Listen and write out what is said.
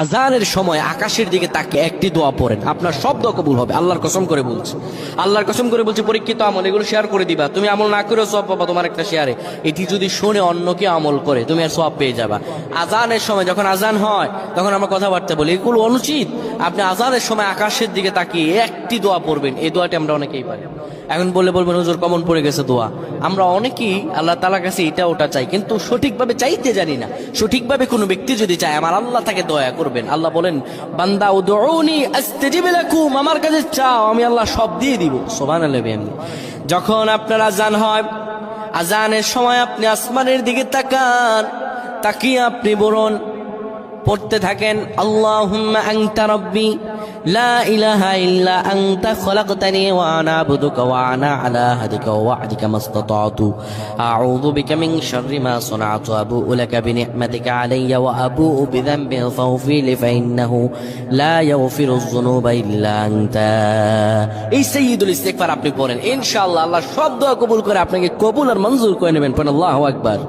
আজানের সময় আকাশের দিকে তাকিয়ে একটি দোয়া পড়েন, আপনার সব দোয়া কবুল হবে। আল্লাহর কসম করে বলছি, আল্লাহর কসম করে বলছি, পরীক্ষিত আমল এগুলো শেয়ার করে দিবা। তুমি আমল না করেও সওয়াব পাবা তোমার একটা শেয়ারে। এটি যদি শুনে অন্য কেউ আমল করে তুমি আর সওয়াব পেয়ে যাবা। আজানের সময় যখন আজান হয় তখন আমরা কথাবার্তা বলি, এগুলো অনুচিত। আপনি আজানের সময় আকাশের দিকে তাকিয়ে একটি দোয়া পড়বেন। এই দোয়াটি আমরা অনেকেই পারি। এখন বলবেন হুজুর কমন পড়ে গেছে দোয়া। আমরা অনেকেই আল্লাহ তাআলার কাছে এটা ওটা চাই, কিন্তু সঠিকভাবে চাইতে জানি না। সঠিকভাবে কোনো ব্যক্তি যদি চায় আমার আল্লাহ তাকে দয়া করবেন। আল্লাহ বলেন, বান্দা উদউনি আস্তাজিব লাকুম, আমার কাছে চাও আমি আল্লাহ সব দিয়ে দিব। সুবহানাল্লাহ। যখন আপনার আজান হয়, আজানের সময় আপনি আসমানের দিকে তাকান, তাকিয়ে আপনি বলুন, পড়তে থাকেন, আল্লাহুম্মা আনতা রাব্বি লা ইলাহা ইল্লা আনতা খলাকতানি ওয়া আনা আবদুকা ওয়া আনা আলা আহদিকা ওয়া ওয়া'দিকা মাসতাতা'তু আউযু বিকা মিন শাররি মা সানা'তু আবু'ু লাকা বিনি'মাতিকা আলাইয়া ওয়া আবু'ু বিযানবি ফাগফির লি ফাইন্নাহু লা ইয়াগফিরুয যুনুবা ইল্লা আনতা। এই সাইয়্যিদুল ইস্তিগফার আপনি পড়েন, ইনশাআল্লাহ আল্লাহ সব দোয়া কবুল করে আপনাকে কবুল আর মঞ্জুর করে নেবেন। পড়েন আল্লাহু আকবার।